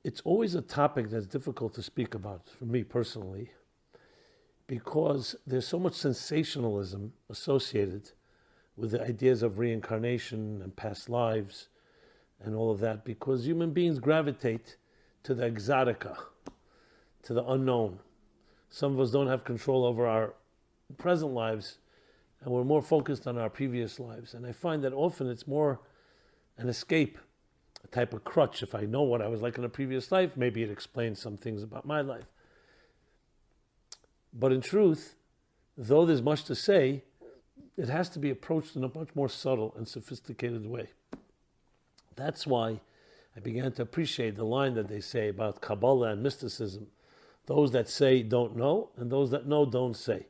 It's always a topic that's difficult to speak about for me personally because there's so much sensationalism associated with the ideas of reincarnation and past lives and all of that, because human beings gravitate to the exotica, to the unknown. Some of us don't have control over our present lives, and we're more focused on our previous lives. And I find that often it's more an escape, a type of crutch. If I know what I was like in a previous life, maybe it explains some things about my life. But in truth, though there's much to say, it has to be approached in a much more subtle and sophisticated way. That's why I began to appreciate the line that they say about Kabbalah and mysticism. Those that say don't know, and those that know don't say.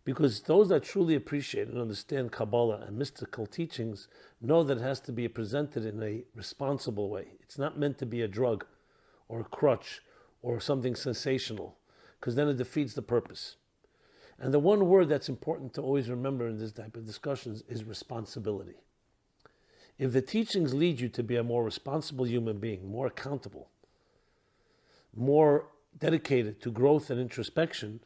Because those that truly appreciate and understand Kabbalah and mystical teachings know that it has to be presented in a responsible way. It's not meant to be a drug or a crutch or something sensational, because then it defeats the purpose. And the one word that's important to always remember in this type of discussions is responsibility. If the teachings lead you to be a more responsible human being, more accountable, more dedicated to growth and introspection,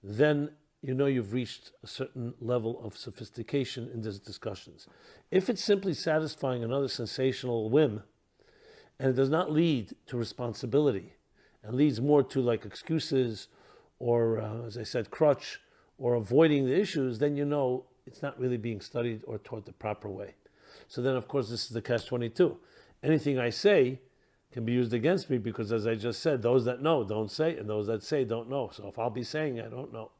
then you know you've reached a certain level of sophistication in these discussions. If it's simply satisfying another sensational whim, and it does not lead to responsibility, and leads more to like excuses or, as I said, crutch, or avoiding the issues, then you know it's not really being studied or taught the proper way. So then, of course, this is the catch-22. Anything I say can be used against me because, as I just said, those that know don't say, and those that say don't know. So if I'll be saying I don't know,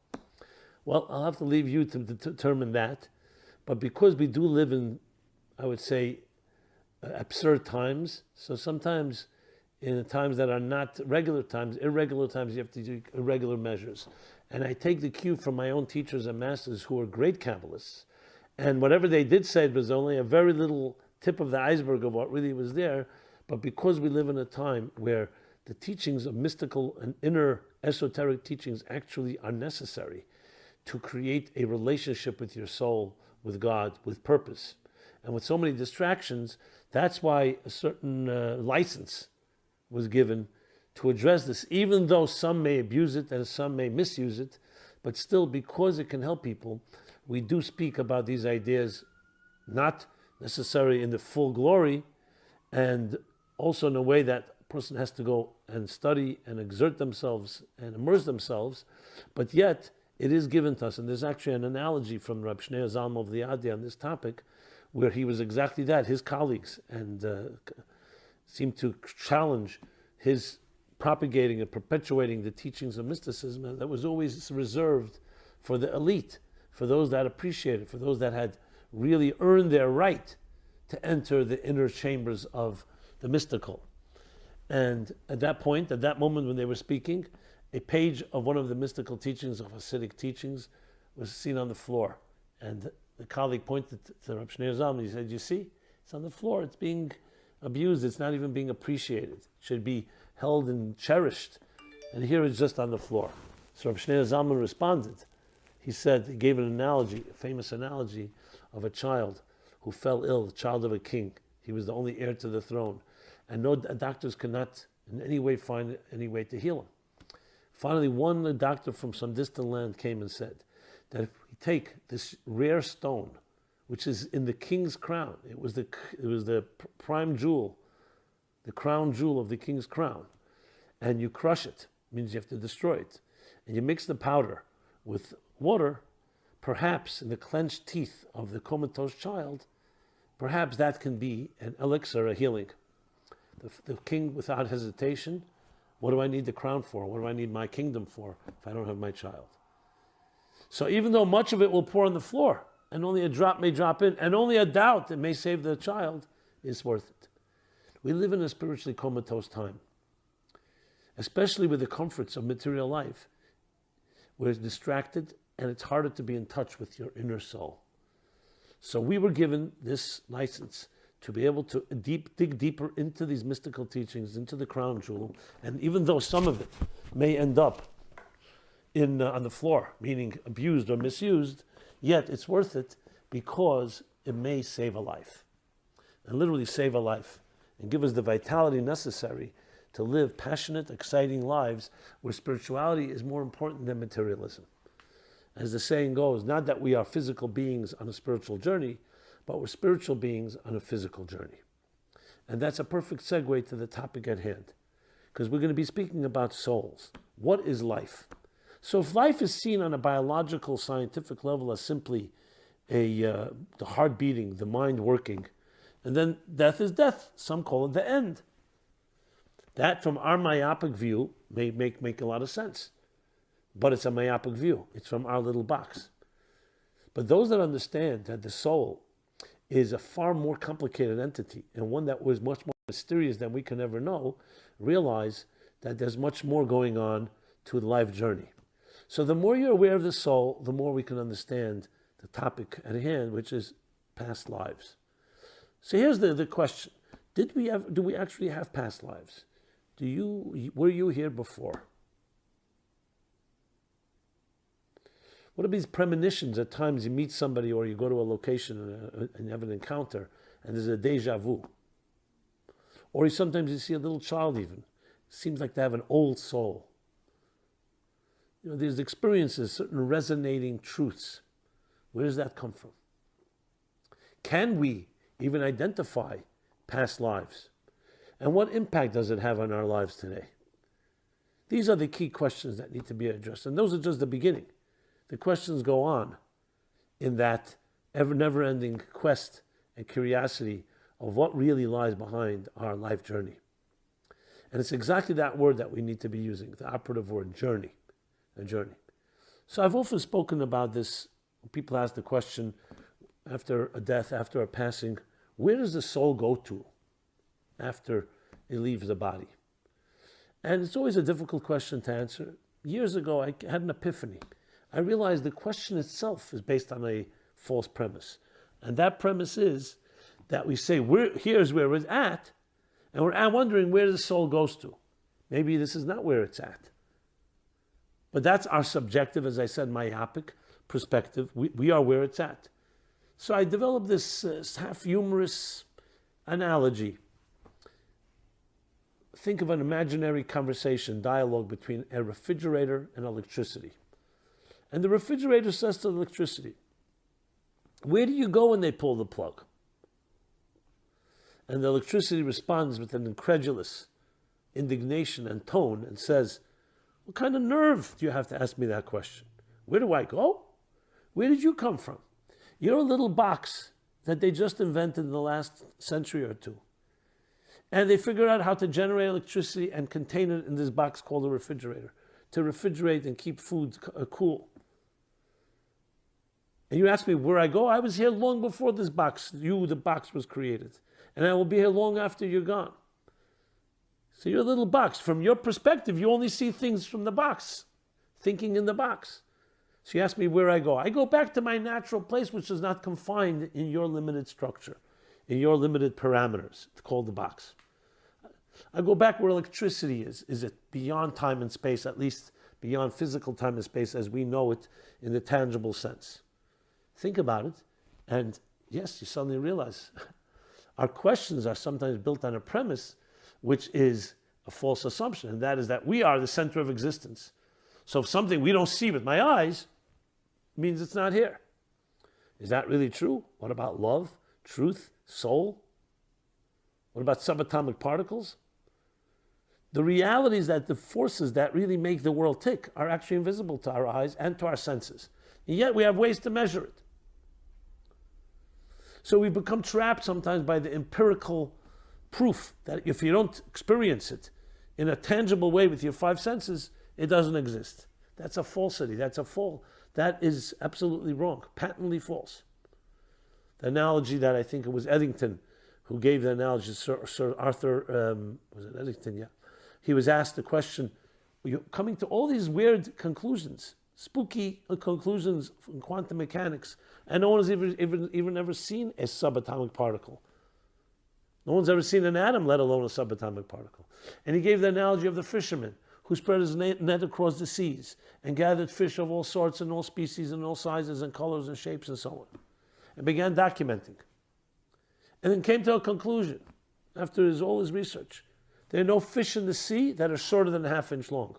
well, I'll have to leave you to determine that. But because we do live in, I would say, absurd times, so sometimes in times that are not regular times, irregular times, you have to do irregular measures. And I take the cue from my own teachers and masters who are great Kabbalists. And whatever they did say, it was only a very little tip of the iceberg of what really was there. But because we live in a time where the teachings of mystical and inner esoteric teachings actually are necessary to create a relationship with your soul, with God, with purpose. And with so many distractions, that's why a certain license was given to address this, even though some may abuse it and some may misuse it, but still, because it can help people, we do speak about these ideas, not necessarily in the full glory, and also in a way that a person has to go and study and exert themselves and immerse themselves, but yet it is given to us. And there's actually an analogy from Rabbi Simon Jacobson of the Adi on this topic, where he was exactly that, his colleagues, and seemed to challenge his propagating and perpetuating the teachings of mysticism that was always reserved for the elite, for those that appreciated, for those that had really earned their right to enter the inner chambers of the mystical. And at that point, at that moment when they were speaking, a page of one of the mystical teachings, of Hasidic teachings, was seen on the floor. And the colleague pointed to Rabbi Simon Jacobson, he said, "You see, it's on the floor, it's being abused, it's not even being appreciated. It should be held and cherished. And here it's just on the floor." So Rabbi Simon Jacobson responded. He said, he gave an analogy, a famous analogy of a child who fell ill, the child of a king. He was the only heir to the throne. And no doctors could not in any way find any way to heal him. Finally, one doctor from some distant land came and said that if we take this rare stone, which is in the king's crown, it was the prime jewel, the crown jewel of the king's crown, and you crush it, means you have to destroy it, and you mix the powder with water, perhaps in the clenched teeth of the comatose child, perhaps that can be an elixir, a healing. The king, without hesitation, what do I need the crown for? What do I need my kingdom for if I don't have my child? So even though much of it will pour on the floor, and only a drop may drop in, and only a doubt that may save the child, is worth it. We live in a spiritually comatose time, especially with the comforts of material life. We're distracted, and it's harder to be in touch with your inner soul. So we were given this license to be able to dig deeper into these mystical teachings, into the crown jewel, and even though some of it may end up on the floor, meaning abused or misused, yet it's worth it because it may save a life, and literally save a life, and give us the vitality necessary to live passionate, exciting lives where spirituality is more important than materialism. As the saying goes, not that we are physical beings on a spiritual journey, but we're spiritual beings on a physical journey. And that's a perfect segue to the topic at hand, because we're going to be speaking about souls. What is life? So if life is seen on a biological, scientific level as simply the heart beating, the mind working, and then death is death. Some call it the end. That, from our myopic view, may make a lot of sense. But it's a myopic view. It's from our little box. But those that understand that the soul is a far more complicated entity, and one that was much more mysterious than we can ever know, realize that there's much more going on to the life journey. So the more you're aware of the soul, the more we can understand the topic at hand, which is past lives. So here's the question. Do we actually have past lives? Were you here before? What are these premonitions? At times you meet somebody or you go to a location and you have an encounter and there's a deja vu. Or sometimes you see a little child even. It seems like they have an old soul. There's experiences, certain resonating truths. Where does that come from? Can we even identify past lives? And what impact does it have on our lives today? These are the key questions that need to be addressed. And those are just the beginning. The questions go on in that never-ending quest and curiosity of what really lies behind our life journey. And it's exactly that word that we need to be using, the operative word, journey. A journey. So I've often spoken about this. People ask the question, after a death, after a passing, where does the soul go to after it leaves the body? And it's always a difficult question to answer. Years ago, I had an epiphany. I realized the question itself is based on a false premise. And that premise is that we say, here's where it's at, and we're wondering where the soul goes to. Maybe this is not where it's at. But that's our subjective, as I said, myopic perspective. We are where it's at. So I developed this half-humorous analogy. Think of an imaginary conversation, dialogue between a refrigerator and electricity. And the refrigerator says to the electricity, where do you go when they pull the plug? And the electricity responds with an incredulous indignation and tone and says, what kind of nerve do you have to ask me that question? Where do I go? Where did you come from? You're a little box that they just invented in the last century or two. And they figured out how to generate electricity and contain it in this box called a refrigerator, to refrigerate and keep food cool. And you ask me where I go? I was here long before this box, the box was created. And I will be here long after you're gone. So you're a little box. From your perspective, you only see things from the box, thinking in the box. So you ask me where I go. I go back to my natural place, which is not confined in your limited structure, in your limited parameters. It's called the box. I go back where electricity is. Is it beyond time and space, at least beyond physical time and space as we know it in the tangible sense? Think about it, and yes, you suddenly realize our questions are sometimes built on a premise which is a false assumption, and that is that we are the center of existence. So if something we don't see with my eyes means it's not here. Is that really true? What about love, truth, soul? What about subatomic particles? The reality is that the forces that really make the world tick are actually invisible to our eyes and to our senses. And yet we have ways to measure it. So we become trapped sometimes by the empirical proof that if you don't experience it in a tangible way with your five senses, it doesn't exist. That's a falsity. That is absolutely wrong, patently false. The analogy that I think it was Eddington who gave the analogy, Sir Arthur, was it Eddington? Yeah. He was asked the question, you're coming to all these weird conclusions, spooky conclusions in quantum mechanics, and no one has even ever seen a subatomic particle. No one's ever seen an atom, let alone a subatomic particle. And he gave the analogy of the fisherman who spread his net across the seas and gathered fish of all sorts and all species and all sizes and colors and shapes and so on, and began documenting. And then came to a conclusion, after all his research, There are no fish in the sea that are shorter than a half-inch long.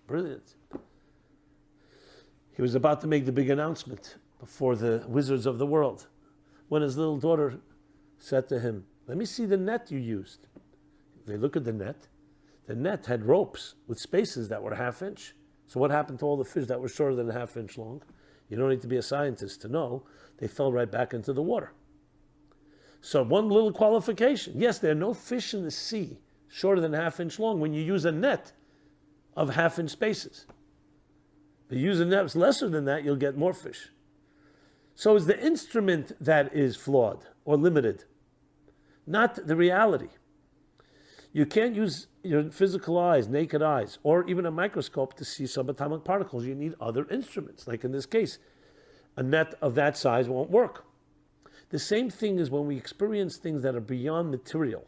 Brilliant. He was about to make the big announcement before the wizards of the world when his little daughter said to him, let me see the net you used. They look at the net. The net had ropes with spaces that were half-inch. So what happened to all the fish that were shorter than a half-inch long? You don't need to be a scientist to know. They fell right back into the water. So one little qualification. Yes, there are no fish in the sea shorter than a half-inch long when you use a net of half-inch spaces. If you use a net that's lesser than that, you'll get more fish. So it's the instrument that is flawed or limited, not the reality. You can't use your physical eyes, naked eyes, or even a microscope to see subatomic particles. You need other instruments. Like in this case, a net of that size won't work. The same thing is when we experience things that are beyond material.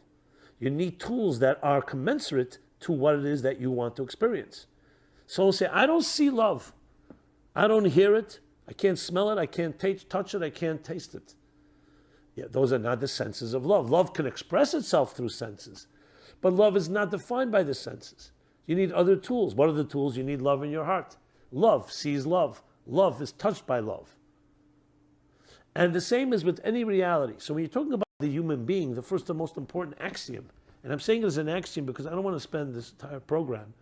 You need tools that are commensurate to what it is that you want to experience. Someone say, I don't see love. I don't hear it. I can't smell it. I can't touch it. I can't taste it. Yeah, those are not the senses of love. Love can express itself through senses. But love is not defined by the senses. You need other tools. What are the tools? You need love in your heart. Love sees love. Love is touched by love. And the same is with any reality. So when you're talking about the human being, the first and most important axiom, and I'm saying it as an axiom because I don't want to spend this entire program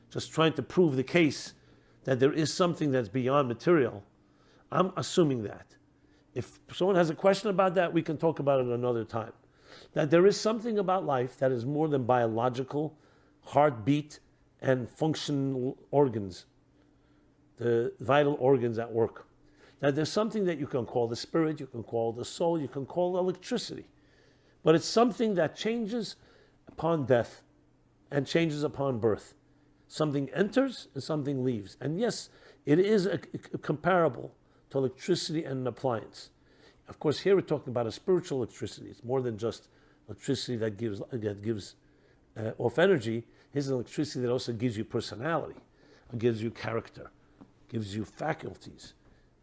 just trying to prove the case that there is something that's beyond material. I'm assuming that. If someone has a question about that, we can talk about it another time. That there is something about life that is more than biological, heartbeat, and functional organs, the vital organs at work. That there's something that you can call the spirit, you can call the soul, you can call electricity. But it's something that changes upon death and changes upon birth. Something enters and something leaves. And yes, it is comparable to electricity and an appliance. Of course, here we're talking about a spiritual electricity. It's more than just electricity that gives off energy. Here's electricity that also gives you personality, gives you character, gives you faculties,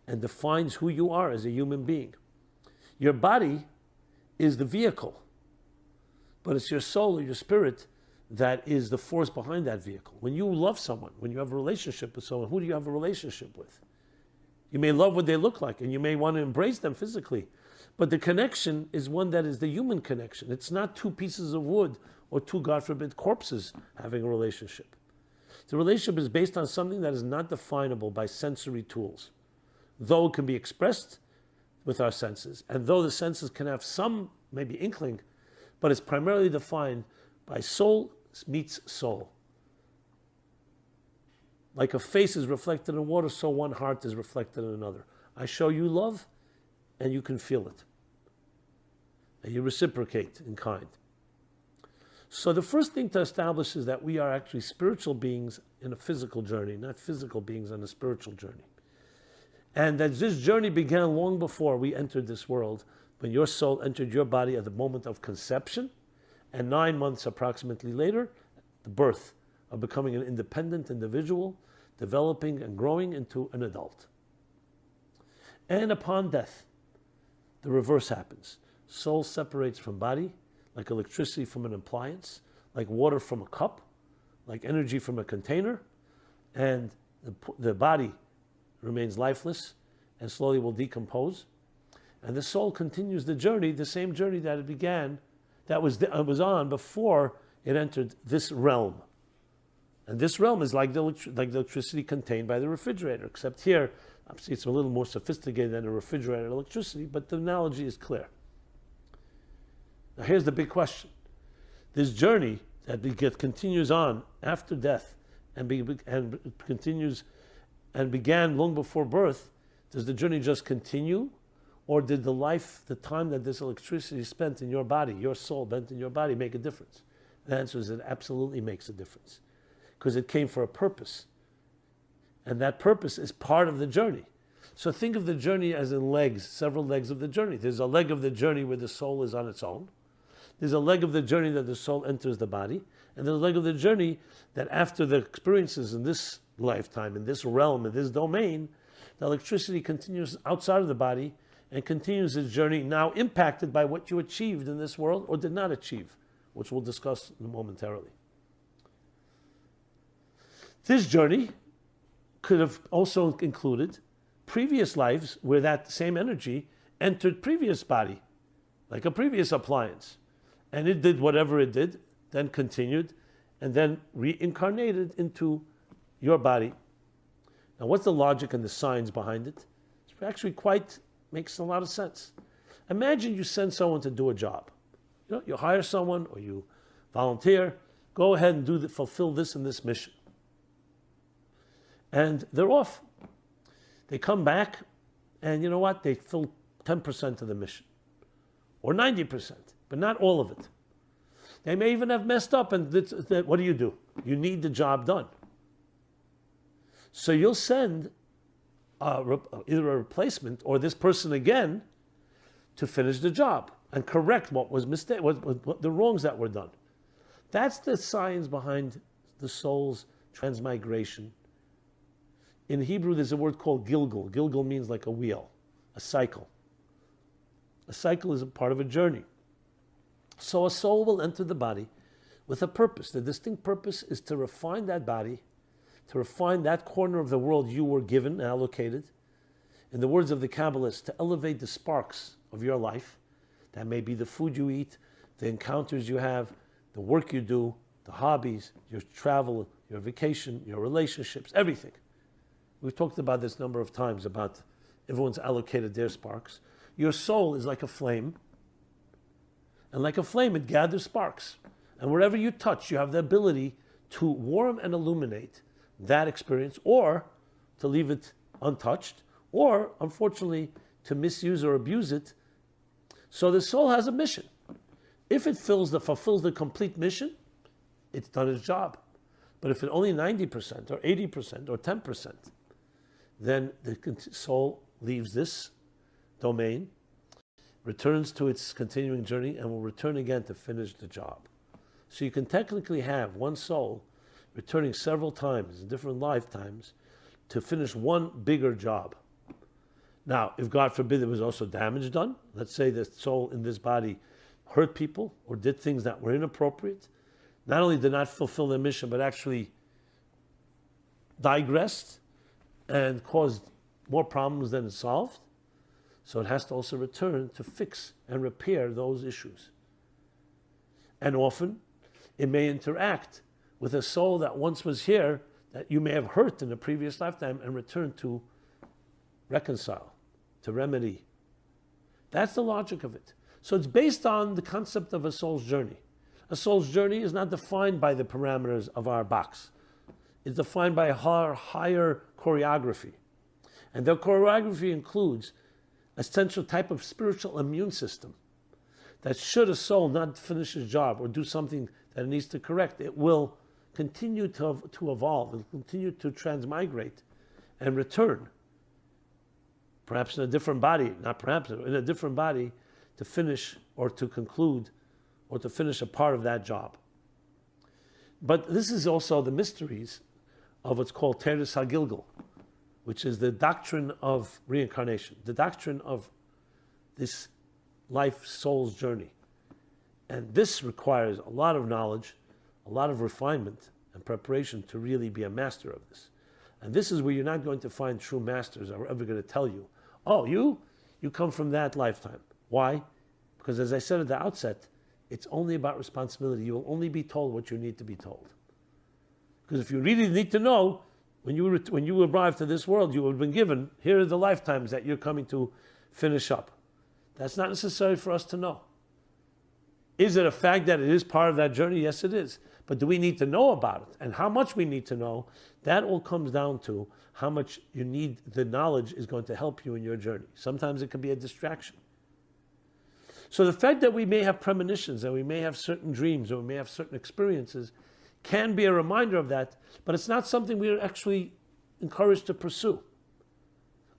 and defines who you are as a human being. Your body is the vehicle, but it's your soul or your spirit that is the force behind that vehicle. When you love someone, when you have a relationship with someone, who do you have a relationship with? You may love what they look like, and you may want to embrace them physically, but the connection is one that is the human connection. It's not two pieces of wood or two, God forbid, corpses having a relationship. The relationship is based on something that is not definable by sensory tools, though it can be expressed with our senses, and though the senses can have some, maybe inkling, but it's primarily defined by soul meets soul. Like a face is reflected in water, so one heart is reflected in another. I show you love, and you can feel it. And you reciprocate in kind. So the first thing to establish is that we are actually spiritual beings in a physical journey, not physical beings on a spiritual journey. And that this journey began long before we entered this world, when your soul entered your body at the moment of conception, and 9 months approximately later, the birth of becoming an independent individual, developing and growing into an adult. And upon death, the reverse happens. Soul separates from body, like electricity from an appliance, like water from a cup, like energy from a container, and the body remains lifeless and slowly will decompose. And the soul continues the journey, the same journey that it began, that was on before it entered this realm. And this realm is like the electricity contained by the refrigerator, except here, obviously it's a little more sophisticated than a refrigerator electricity, but the analogy is clear. Now here's the big question. This journey that continues on after death and continues and began long before birth, does the journey just continue? Or did the time that this electricity spent in your body, your soul spent in your body, make a difference? The answer is it absolutely makes a difference. Because it came for a purpose. And that purpose is part of the journey. So think of the journey as in legs, several legs of the journey. There's a leg of the journey where the soul is on its own. There's a leg of the journey that the soul enters the body. And there's a leg of the journey that after the experiences in this lifetime, in this realm, in this domain, the electricity continues outside of the body and continues its journey, now impacted by what you achieved in this world or did not achieve, which we'll discuss momentarily. This journey could have also included previous lives where that same energy entered previous body, like a previous appliance. And it did whatever it did, then continued, and then reincarnated into your body. Now, what's the logic and the science behind it? It actually quite makes a lot of sense. Imagine you send someone to do a job. You hire someone or you volunteer, go ahead and fulfill this and this mission. And they're off. They come back, and you know what? They fill 10% of the mission, or 90%, but not all of it. They may even have messed up, and what do? You need the job done. So you'll send either a replacement or this person again to finish the job and correct what was what the wrongs that were done. That's the science behind the soul's transmigration. In Hebrew, there's a word called gilgul. Gilgul means like a wheel, a cycle. A cycle is a part of a journey. So a soul will enter the body with a purpose. The distinct purpose is to refine that body, to refine that corner of the world you were given, allocated. In the words of the Kabbalists, to elevate the sparks of your life. That may be the food you eat, the encounters you have, the work you do, the hobbies, your travel, your vacation, your relationships, everything. We've talked about this a number of times, about everyone's allocated their sparks. Your soul is like a flame. And like a flame, it gathers sparks. And wherever you touch, you have the ability to warm and illuminate that experience, or to leave it untouched, or, unfortunately, to misuse or abuse it. So the soul has a mission. If it fulfills the complete mission, it's done its job. But if it only 90% or 80% or 10%, then the soul leaves this domain, returns to its continuing journey, and will return again to finish the job. So you can technically have one soul returning several times in different lifetimes to finish one bigger job. Now, if God forbid there was also damage done, let's say the soul in this body hurt people or did things that were inappropriate, not only did not fulfill their mission, but actually digressed and caused more problems than it solved. So it has to also return to fix and repair those issues. And often, it may interact with a soul that once was here that you may have hurt in a previous lifetime and return to reconcile, to remedy. That's the logic of it. So it's based on the concept of a soul's journey. A soul's journey is not defined by the parameters of our box. It's defined by our higher choreography. And the choreography includes a central type of spiritual immune system that should a soul not finish its job or do something that it needs to correct, it will continue to evolve, it will continue to transmigrate and return, perhaps in a different body, not perhaps, in a different body, to finish or to conclude or to finish a part of that job. But this is also the mysteries of what's called Teres HaGilgul, which is the doctrine of reincarnation, the doctrine of this life soul's journey. And this requires a lot of knowledge, a lot of refinement and preparation to really be a master of this. And this is where you're not going to find true masters who are ever going to tell you, oh, you come from that lifetime. Why? Because as I said at the outset, it's only about responsibility. You will only be told what you need to be told. Because if you really need to know, when you arrive to this world, you have been given, here are the lifetimes that you're coming to finish up. That's not necessary for us to know. Is it a fact that it is part of that journey? Yes, it is. But do we need to know about it? And how much we need to know, that all comes down to how much you need, the knowledge is going to help you in your journey. Sometimes it can be a distraction. So the fact that we may have premonitions and we may have certain dreams or we may have certain experiences can be a reminder of that, but it's not something we are actually encouraged to pursue.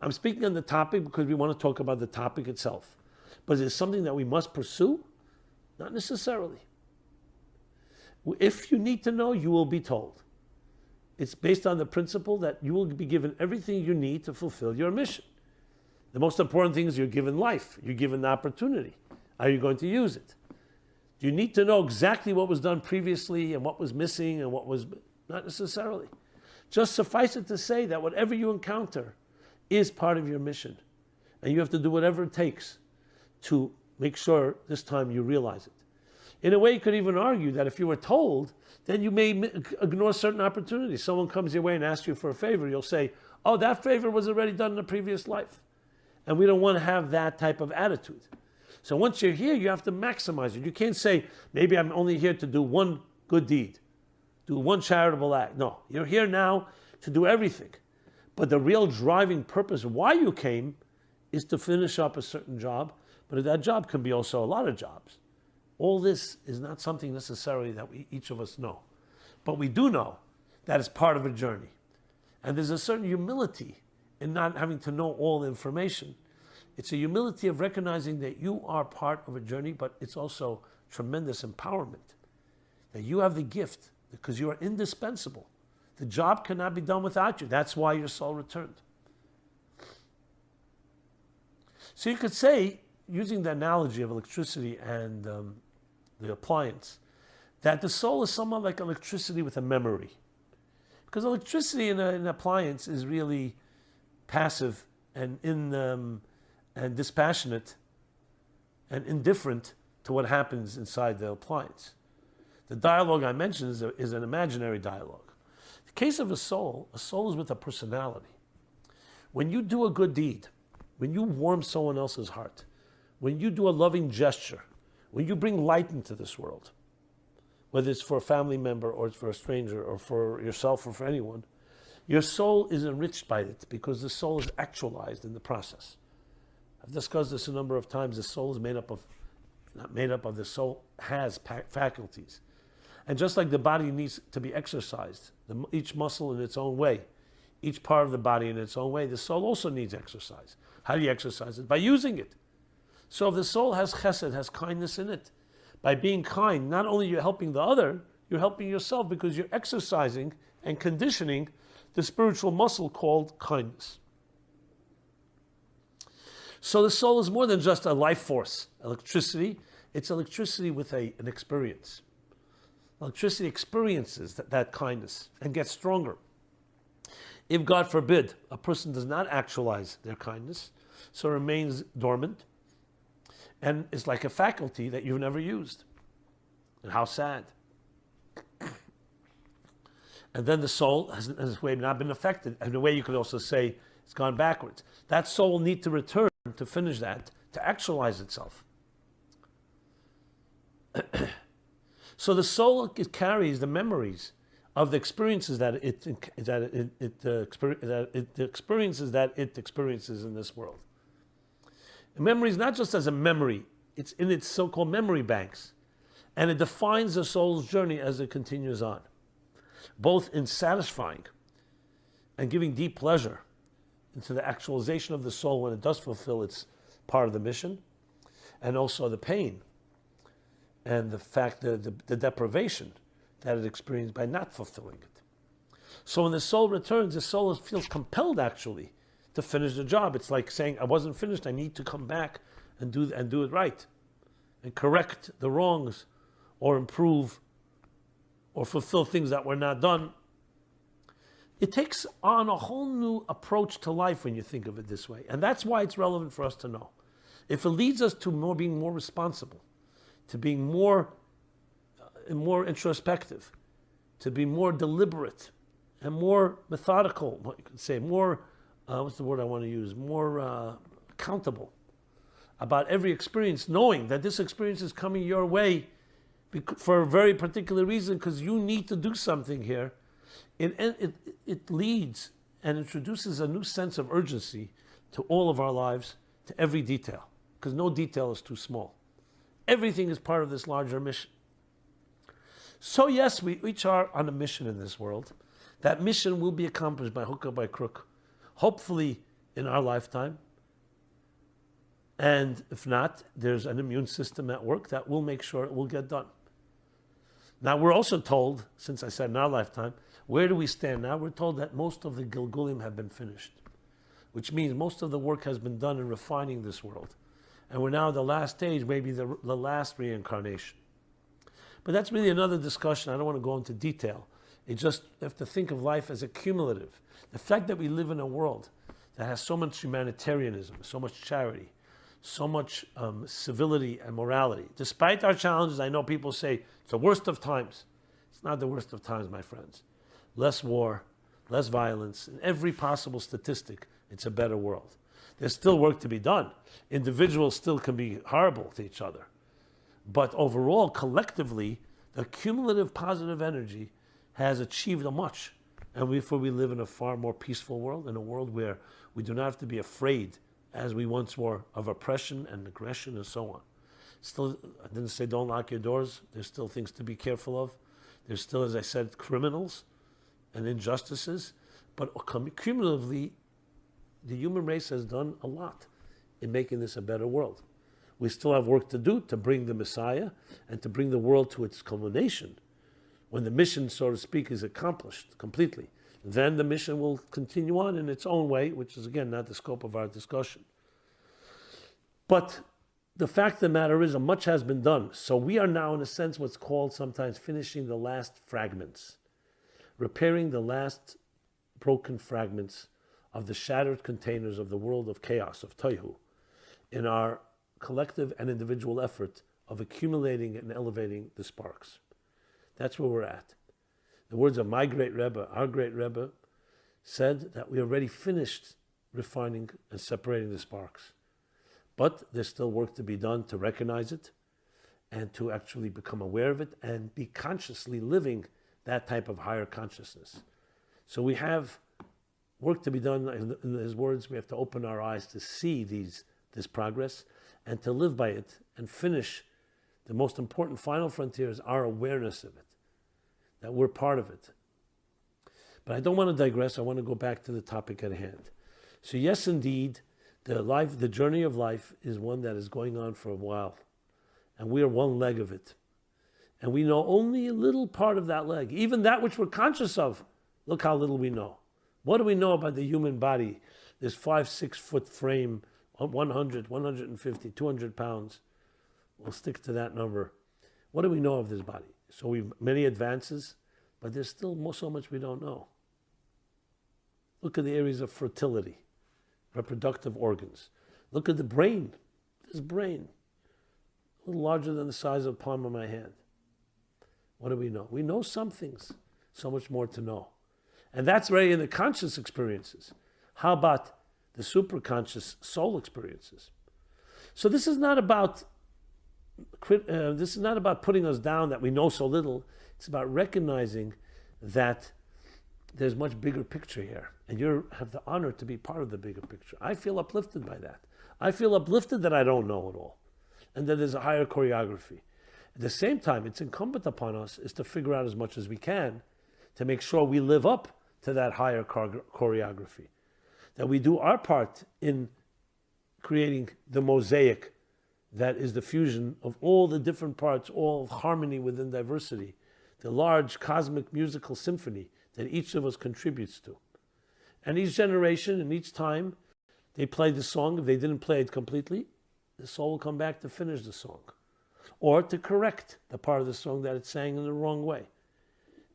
I'm speaking on the topic because we want to talk about the topic itself. But is it something that we must pursue? Not necessarily. If you need to know, you will be told. It's based on the principle that you will be given everything you need to fulfill your mission. The most important thing is you're given life. You're given the opportunity. Are you going to use it? Do you need to know exactly what was done previously and what was missing and what was not necessarily? Just suffice it to say that whatever you encounter is part of your mission. And you have to do whatever it takes to make sure this time you realize it. In a way, you could even argue that if you were told, then you may ignore certain opportunities. Someone comes your way and asks you for a favor, you'll say, oh, that favor was already done in a previous life. And we don't want to have that type of attitude. So once you're here, you have to maximize it. You can't say, maybe I'm only here to do one good deed, do one charitable act. No, you're here now to do everything. But the real driving purpose why you came is to finish up a certain job. But that job can be also a lot of jobs. All this is not something necessarily that each of us know. But we do know that it's part of a journey. And there's a certain humility in not having to know all the information. It's a humility of recognizing that you are part of a journey, but it's also tremendous empowerment. That you have the gift, because you are indispensable. The job cannot be done without you. That's why your soul returned. So you could say, using the analogy of electricity and the appliance, that the soul is somewhat like electricity with a memory. Because electricity in an appliance is really passive and and dispassionate and indifferent to what happens inside the appliance. The dialogue I mentioned is an imaginary dialogue. In the case of a soul is with a personality. When you do a good deed, when you warm someone else's heart, when you do a loving gesture, when you bring light into this world, whether it's for a family member or it's for a stranger or for yourself or for anyone, your soul is enriched by it because the soul is actualized in the process. I've discussed this a number of times. The soul is the soul has faculties. And just like the body needs to be exercised, each muscle in its own way, each part of the body in its own way, the soul also needs exercise. How do you exercise it? By using it. So if the soul has chesed, has kindness in it, by being kind, not only you're helping the other, you're helping yourself because you're exercising and conditioning the spiritual muscle called kindness. So the soul is more than just a life force. Electricity, it's electricity with an experience. Electricity experiences that kindness and gets stronger. If, God forbid, a person does not actualize their kindness, so it remains dormant, and it's like a faculty that you've never used. And how sad. And then the soul has in this way not been affected. In a way you could also say it's gone backwards. That soul will need to return to finish that, to actualize itself. So the soul carries the memories of the experiences that it experiences in this world. The memory is not just as a memory, it's in its so-called memory banks. And it defines the soul's journey as it continues on, both in satisfying and giving deep pleasure into the actualization of the soul when it does fulfill its part of the mission, and also the pain and the fact that the deprivation that it experienced by not fulfilling it. So when the soul returns, the soul feels compelled actually to finish the job. It's like saying, I wasn't finished, I need to come back and do it right, and correct the wrongs, or improve, or fulfill things that were not done. It takes on a whole new approach to life when you think of it this way. And that's why it's relevant for us to know. If it leads us to being more responsible, to being more introspective, to be more deliberate and more methodical, what you could say, more, what's the word I want to use, more accountable about every experience, knowing that this experience is coming your way for a very particular reason, because you need to do something here. It leads and introduces a new sense of urgency to all of our lives, to every detail, because no detail is too small. Everything is part of this larger mission. So yes, we each are on a mission in this world. That mission will be accomplished by hook or by crook, hopefully in our lifetime. And if not, there's an immune system at work that will make sure it will get done. Now we're also told, since I said in our lifetime, where do we stand now? We're told that most of the Gilgulim have been finished, which means most of the work has been done in refining this world. And we're now at the last stage, maybe the last reincarnation. But that's really another discussion. I don't want to go into detail. You just have to think of life as a cumulative. The fact that we live in a world that has so much humanitarianism, so much charity, so much civility and morality. Despite our challenges, I know people say it's the worst of times. It's not the worst of times, my friends. Less war, less violence, in every possible statistic, it's a better world. There's still work to be done. Individuals still can be horrible to each other. But overall, collectively, the cumulative positive energy has achieved a much. And therefore we live in a far more peaceful world, in a world where we do not have to be afraid, as we once were, of oppression and aggression and so on. Still, I didn't say don't lock your doors. There's still things to be careful of. There's still, as I said, criminals and injustices. But cumulatively, the human race has done a lot in making this a better world. We still have work to do to bring the Messiah and to bring the world to its culmination. When the mission, so to speak, is accomplished completely, then the mission will continue on in its own way, which is, again, not the scope of our discussion. But the fact of the matter is, much has been done. So we are now, in a sense, what's called sometimes finishing the last fragments, repairing the last broken fragments of the shattered containers of the world of chaos, of Tohu, in our collective and individual effort of accumulating and elevating the sparks. That's where we're at. The words of my great Rebbe, our great Rebbe, said that we already finished refining and separating the sparks. But there's still work to be done to recognize it and to actually become aware of it and be consciously living that type of higher consciousness. So we have work to be done. In his words, we have to open our eyes to see this progress and to live by it and finish. The most important final frontier is our awareness of it, that we're part of it. But I don't want to digress. I want to go back to the topic at hand. So yes, indeed, the journey of life is one that is going on for a while. And we are one leg of it. And we know only a little part of that leg. Even that which we're conscious of, look how little we know. What do we know about the human body? This 5-6 foot frame, 100, 150, 200 pounds. We'll stick to that number. What do we know of this body? So we've many advances, but there's still so much we don't know. Look at the areas of fertility, reproductive organs. Look at the brain. This brain, a little larger than the size of the palm of my hand. What do we know? We know some things, so much more to know. And that's already in the conscious experiences. How about the superconscious soul experiences? So this is not about putting us down that we know so little. It's about recognizing that there's much bigger picture here, and you have the honor to be part of the bigger picture. I feel uplifted by that. I feel uplifted that I don't know it all, and that there's a higher choreography. At the same time, it's incumbent upon us is to figure out as much as we can to make sure we live up to that higher choreography, that we do our part in creating the mosaic that is the fusion of all the different parts, all harmony within diversity, the large cosmic musical symphony that each of us contributes to. And each generation and each time they play the song, if they didn't play it completely, the soul will come back to finish the song or to correct the part of the song that it sang in the wrong way.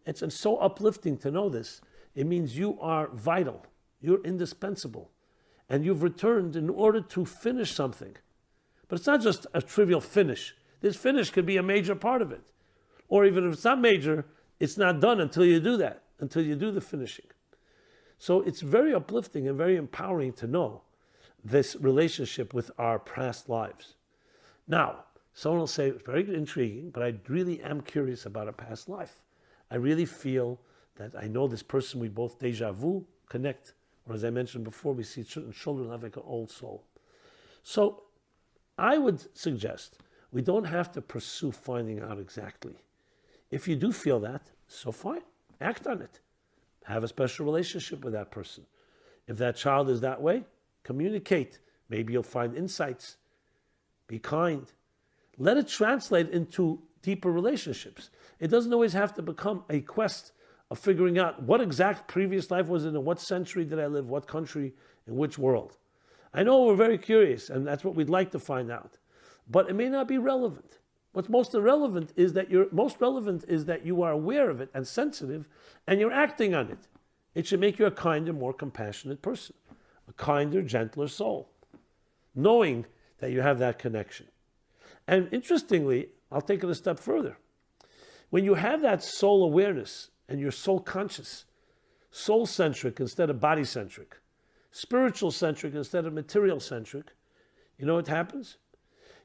It's so uplifting to know this. It means you are vital, you're indispensable, and you've returned in order to finish something. But it's not just a trivial finish. This finish could be a major part of it. Or even if it's not major, it's not done until you do that, until you do the finishing. So it's very uplifting and very empowering to know this relationship with our past lives. Now, someone will say, it's very intriguing, but I really am curious about a past life. I really feel that I know this person, we both deja vu, connect. Or as I mentioned before, we see certain children have like an old soul. So I would suggest we don't have to pursue finding out exactly. If you do feel that, so fine, act on it. Have a special relationship with that person. If that child is that way, communicate. Maybe you'll find insights. Be kind. Let it translate into deeper relationships. It doesn't always have to become a quest of figuring out what exact previous life was in what century did I live, what country, in which world. I know we're very curious, and that's what we'd like to find out. But it may not be relevant. What's most relevant is that you are aware of it and sensitive, and you're acting on it. It should make you a kinder, more compassionate person, a kinder, gentler soul, knowing that you have that connection. And interestingly, I'll take it a step further. When you have that soul awareness and you're soul conscious, soul centric instead of body centric, spiritual centric instead of material centric, you know what happens?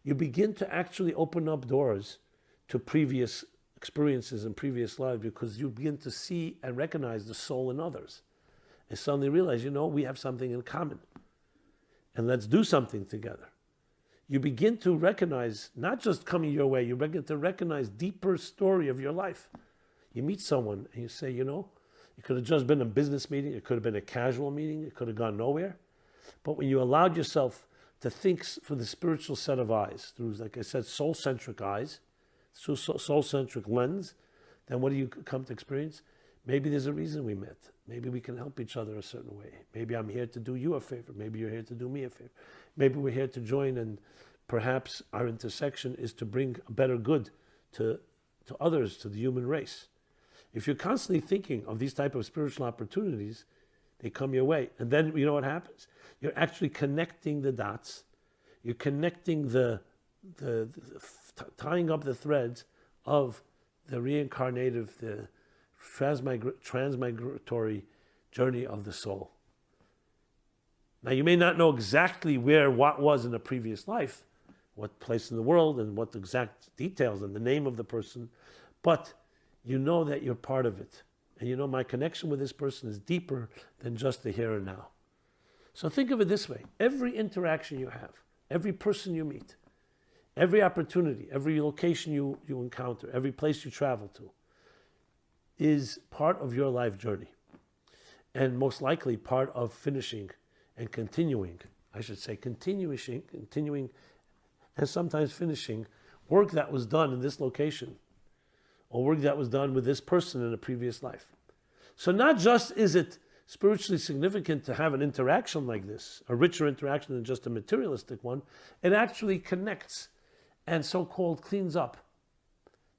You begin to actually open up doors to previous experiences and previous lives, because you begin to see and recognize the soul in others. And suddenly realize, we have something in common. And let's do something together. You begin to recognize, not just coming your way, you begin to recognize deeper story of your life. You meet someone and you say, it could have just been a business meeting, it could have been a casual meeting, it could have gone nowhere. But when you allowed yourself to think for the spiritual set of eyes, through, like I said, soul-centric eyes, through soul-centric lens, then what do you come to experience? Maybe there's a reason we met. Maybe we can help each other a certain way. Maybe I'm here to do you a favor. Maybe you're here to do me a favor. Maybe we're here to join, and perhaps our intersection is to bring a better good to others, to the human race. If you're constantly thinking of these type of spiritual opportunities, they come your way. And then you know what happens? You're actually connecting the dots. You're connecting tying up the threads of the reincarnative, the transmigratory journey of the soul. Now, you may not know exactly what was in a previous life, what place in the world, and what the exact details and the name of the person, but you know that you're part of it. And my connection with this person is deeper than just the here and now. So think of it this way. Every interaction you have, every person you meet, every opportunity, every location you encounter, every place you travel to, is part of your life journey. And most likely part of finishing and continuing, continuing and sometimes finishing work that was done in this location, or work that was done with this person in a previous life. So not just is it spiritually significant to have an interaction like this, a richer interaction than just a materialistic one, it actually connects and so-called cleans up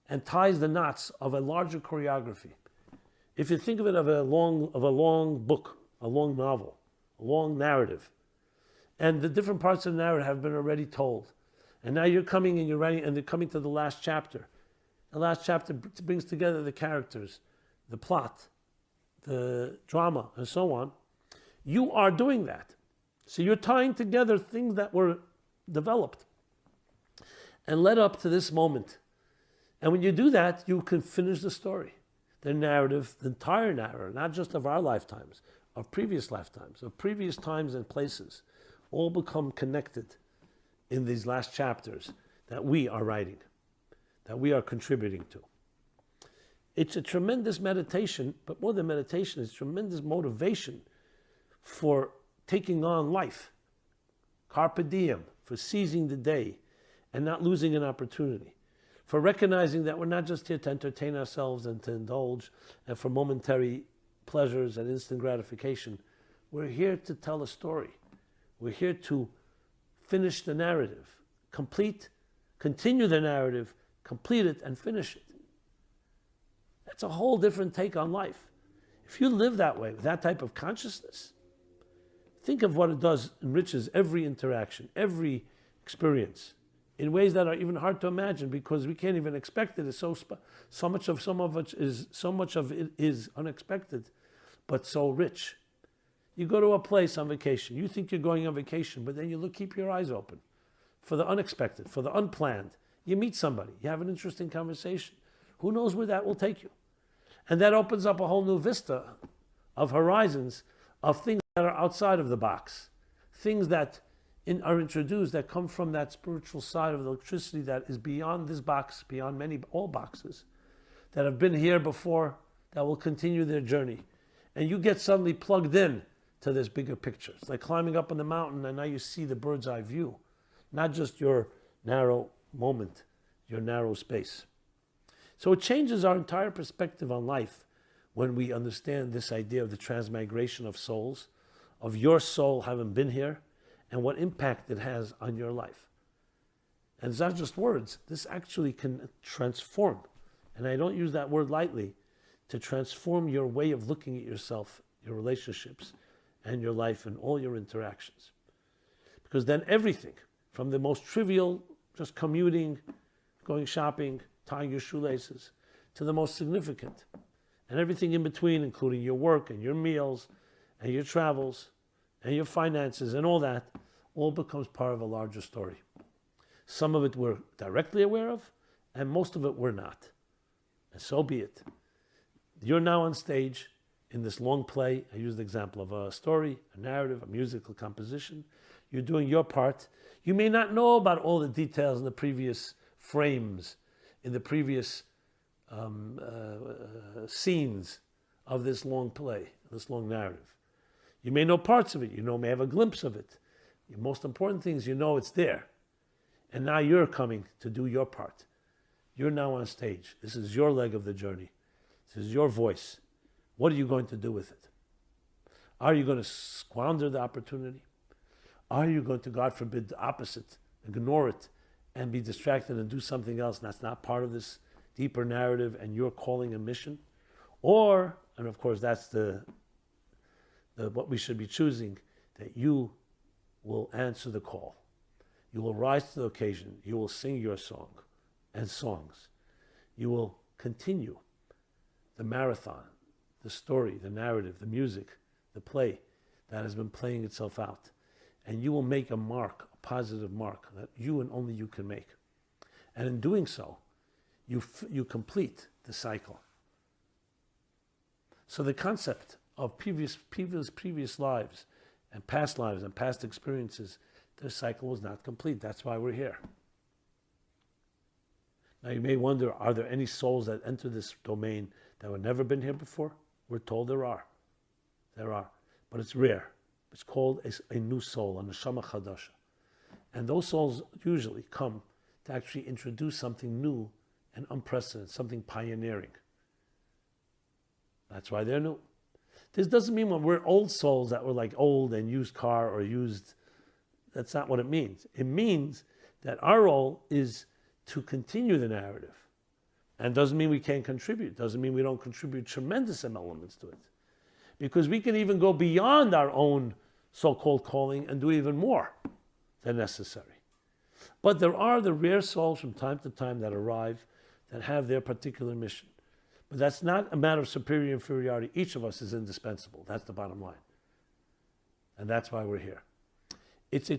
and ties the knots of a larger choreography. If you think of it of a long book, a long novel, a long narrative, and the different parts of the narrative have been already told, and now you're coming and you're writing, and they're coming to the last chapter. The last chapter brings together the characters, the plot, the drama, and so on. You are doing that. So you're tying together things that were developed and led up to this moment. And when you do that, you can finish the story, the narrative, the entire narrative, not just of our lifetimes, of previous lifetimes, of previous times and places, all become connected in these last chapters that we are writing, that we are contributing to. It's a tremendous meditation, but more than meditation, it's tremendous motivation for taking on life. Carpe diem, for seizing the day and not losing an opportunity. For recognizing that we're not just here to entertain ourselves and to indulge and for momentary pleasures and instant gratification. We're here to tell a story. We're here to finish the narrative, continue the narrative, complete it, and finish it. That's a whole different take on life. If you live that way, with that type of consciousness, think of what it does, enriches every interaction, every experience, in ways that are even hard to imagine because we can't even expect it. It's so much of it is unexpected, but so rich. You go to a place on vacation. You think you're going on vacation, but then you keep your eyes open for the unexpected, for the unplanned. You meet somebody. You have an interesting conversation. Who knows where that will take you? And that opens up a whole new vista of horizons of things that are outside of the box, things that are introduced that come from that spiritual side of the electricity that is beyond this box, beyond all boxes, that have been here before, that will continue their journey. And you get suddenly plugged in to this bigger picture. It's like climbing up on the mountain and now you see the bird's eye view, not just your narrow moment, your narrow space. So it changes our entire perspective on life when we understand this idea of the transmigration of souls, of your soul having been here, and what impact it has on your life. And it's not just words. This actually can transform, and I don't use that word lightly, to transform your way of looking at yourself, your relationships, and your life and all your interactions. Because then everything, from the most trivial, just commuting, going shopping, tying your shoelaces, to the most significant, and everything in between, including your work and your meals and your travels and your finances and all that, all becomes part of a larger story. Some of it we're directly aware of, and most of it we're not. And so be it. You're now on stage in this long play. I used the example of a story, a narrative, a musical composition. You're doing your part. You may not know about all the details in the previous frames, in the previous scenes of this long play, this long narrative. You may know parts of it. You may have a glimpse of it. The most important thing is it's there. And now you're coming to do your part. You're now on stage. This is your leg of the journey. This is your voice. What are you going to do with it? Are you going to squander the opportunity? Are you going to, God forbid, the opposite, ignore it and be distracted and do something else that's not part of this deeper narrative and your calling and mission? Or, and of course that's the what we should be choosing, that you will answer the call. You will rise to the occasion. You will sing your song and songs. You will continue the marathon, the story, the narrative, the music, the play that has been playing itself out. And you will make a mark, a positive mark that you and only you can make. And in doing so, you complete the cycle. So the concept of previous lives and past experiences, their cycle was not complete. That's why we're here. Now you may wonder, are there any souls that enter this domain that have never been here before? We're told there are. There are. But it's rare. It's called a new soul, a neshama chadasha. And those souls usually come to actually introduce something new and unprecedented, something pioneering. That's why they're new. This doesn't mean when we're old souls that we're like old and used car or used. That's not what it means. It means that our role is to continue the narrative. And doesn't mean we can't contribute. Doesn't mean we don't contribute tremendous elements to it. Because we can even go beyond our own so-called calling and do even more than necessary. But there are the rare souls from time to time that arrive that have their particular mission. But that's not a matter of superior inferiority. Each of us is indispensable. That's the bottom line. And that's why we're here. It's a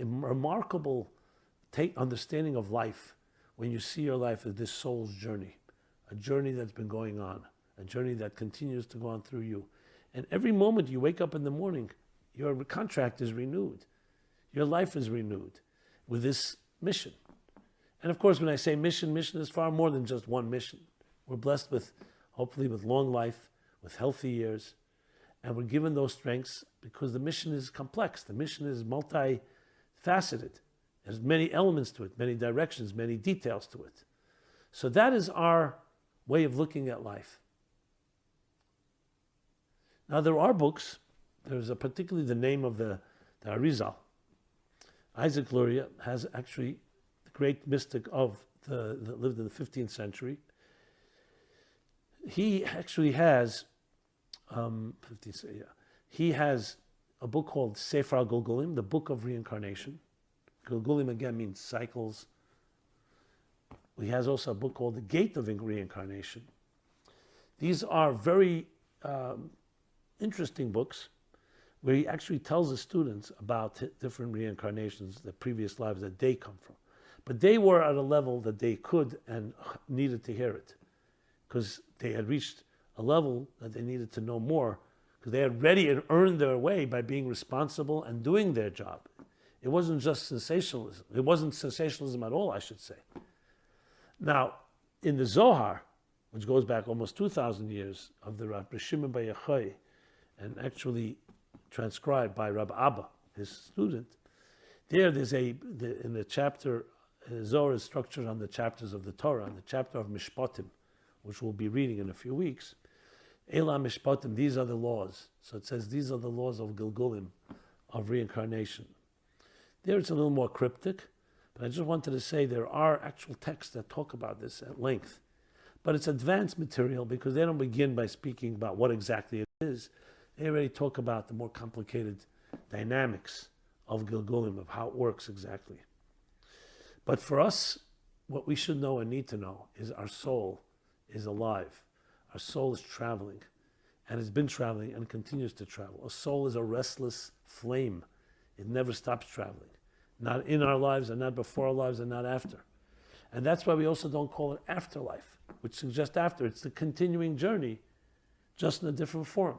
remarkable understanding of life when you see your life as this soul's journey, a journey that's been going on, a journey that continues to go on through you. And every moment you wake up in the morning, your contract is renewed. Your life is renewed with this mission. And of course, when I say mission is far more than just one mission. We're blessed with, hopefully, with long life, with healthy years, and we're given those strengths because the mission is complex. The mission is multifaceted. There's many elements to it, many directions, many details to it. So that is our way of looking at life. Now there are books. There's particularly the name of the Arizal. Isaac Luria has actually the great mystic that lived in the 15th century. He actually has, he has a book called Sefer Gulgulim, the Book of Reincarnation. Gulgulim again means cycles. He has also a book called The Gate of Reincarnation. These are very interesting books where he actually tells the students about different reincarnations, the previous lives that they come from. But they were at a level that they could and needed to hear it because they had reached a level that they needed to know more because they had already earned their way by being responsible and doing their job. It wasn't just sensationalism. It wasn't sensationalism at all, I should say. Now, in the Zohar, which goes back almost 2,000 years, of the Rabbi Simon Jacobson, and actually transcribed by Rabbi Abba, his student, there's in the chapter, Zohar is structured on the chapters of the Torah, on the chapter of Mishpatim, which we'll be reading in a few weeks. Ela Mishpatim, these are the laws. So it says these are the laws of Gilgulim, of reincarnation. There it's a little more cryptic, But I just wanted to say there are actual texts that talk about this at length. But it's advanced material because they don't begin by speaking about what exactly it is. They already talk about the more complicated dynamics of Gilgulim, of how it works exactly. But for us, what we should know and need to know is our soul is alive. Our soul is traveling, and it's been traveling and continues to travel. A soul is a restless flame. It never stops traveling. Not in our lives, and not before our lives, and not after. And that's why we also don't call it afterlife, which suggests after. It's the continuing journey, just in a different form.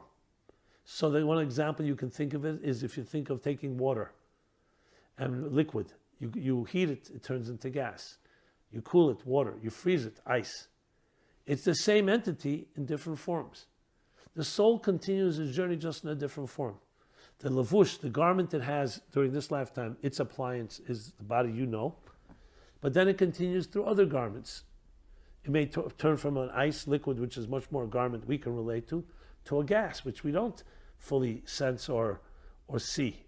So the one example you can think of it is if you think of taking water and liquid. You heat it, it turns into gas. You cool it, water. You freeze it, ice. It's the same entity in different forms. The soul continues its journey just in a different form. The levush, the garment it has during this lifetime, its appliance is the body you know. But then it continues through other garments. It may turn from an ice liquid, which is much more a garment we can relate to a gas, which we don't fully sense or see.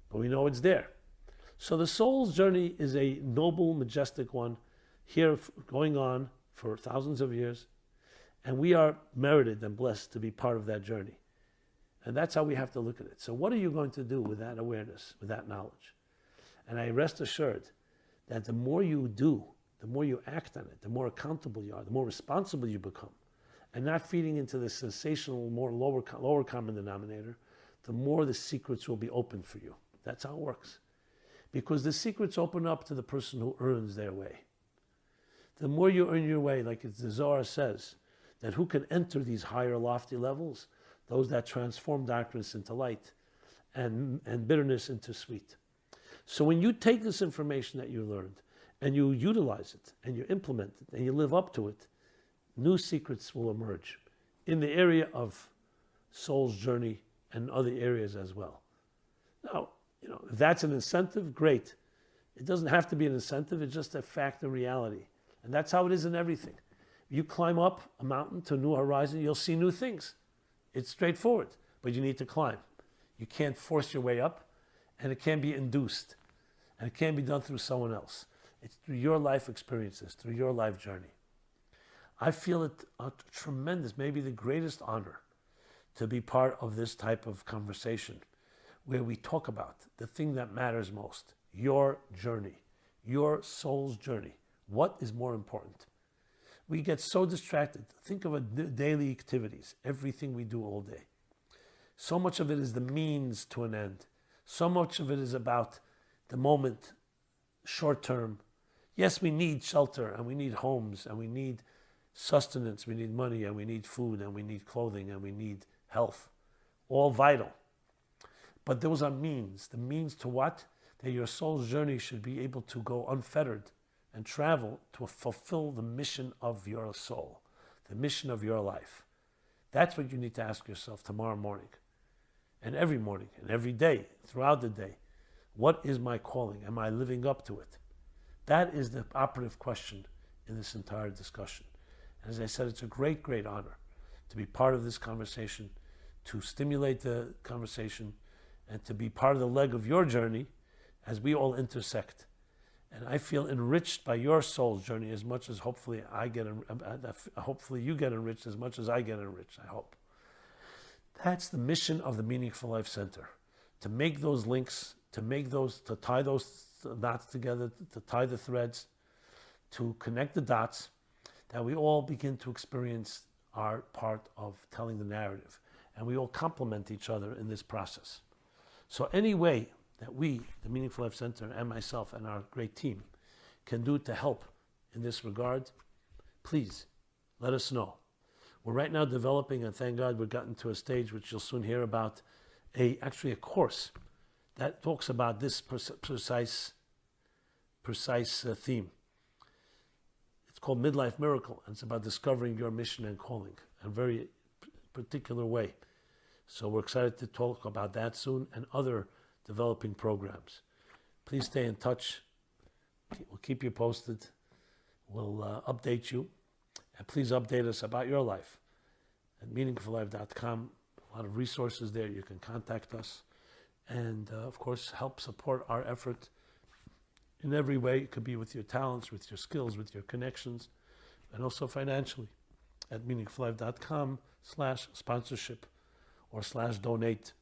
But we know it's there. So the soul's journey is a noble, majestic one, here going on for thousands of years. And we are merited and blessed to be part of that journey. And that's how we have to look at it. So what are you going to do with that awareness, with that knowledge? And I rest assured that the more you do, the more you act on it, the more accountable you are, the more responsible you become, and not feeding into the sensational, more lower common denominator, the more the secrets will be open for you. That's how it works. Because the secrets open up to the person who earns their way. The more you earn your way, like the Zohar says, that who can enter these higher lofty levels? Those that transform darkness into light and bitterness into sweet. So when you take this information that you learned and you utilize it and you implement it and you live up to it, new secrets will emerge in the area of soul's journey and other areas as well. Now, if that's an incentive, great. It doesn't have to be an incentive, it's just a fact of reality. And that's how it is in everything. You climb up a mountain to a new horizon, you'll see new things. It's straightforward, but you need to climb. You can't force your way up, and it can't be induced. And it can't be done through someone else. It's through your life experiences, through your life journey. I feel it a tremendous, maybe the greatest honor to be part of this type of conversation where we talk about the thing that matters most, your journey, your soul's journey. What is more important? We get so distracted. Think of daily activities, everything we do all day. So much of it is the means to an end. So much of it is about the moment, short term. Yes, we need shelter and we need homes and we need sustenance, we need money and we need food and we need clothing and we need health. All vital. But those are means. The means to what? That your soul's journey should be able to go unfettered and travel to fulfill the mission of your soul, the mission of your life. That's what you need to ask yourself tomorrow morning and every day, throughout the day. What is my calling? Am I living up to it? That is the operative question in this entire discussion. And as I said, it's a great, great honor to be part of this conversation, to stimulate the conversation, and to be part of the leg of your journey as we all intersect. And I feel enriched by your soul's journey as much as hopefully you get enriched as much as I get enriched, I hope. That's the mission of the Meaningful Life Center, to make those links, to tie those knots together, to tie the threads, to connect the dots, that we all begin to experience our part of telling the narrative. And we all complement each other in this process. So any way that we, the Meaningful Life Center, and myself and our great team can do to help in this regard, please let us know. We're right now developing, and thank God we've gotten to a stage which you'll soon hear about, actually a course that talks about this precise theme. It's called Midlife Miracle, and it's about discovering your mission and calling in a very particular way. So we're excited to talk about that soon and other developing programs. Please stay in touch. We'll keep you posted. We'll update you. And please update us about your life at meaningfullife.com. A lot of resources there. You can contact us. And of course, help support our effort in every way. It could be with your talents, with your skills, with your connections, and also financially at meaningfullife.com/sponsorship or /donate.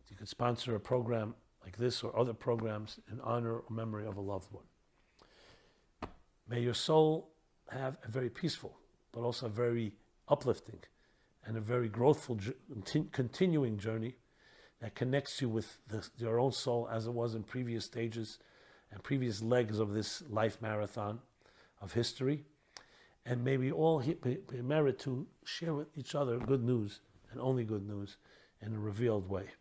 You could sponsor a program like this or other programs in honor or memory of a loved one. May your soul have a very peaceful, but also a very uplifting and a very growthful, continuing journey that connects you with your own soul as it was in previous stages and previous legs of this life marathon of history. And may we all merit to share with each other good news, and only good news, in a revealed way.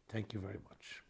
Thank you very much.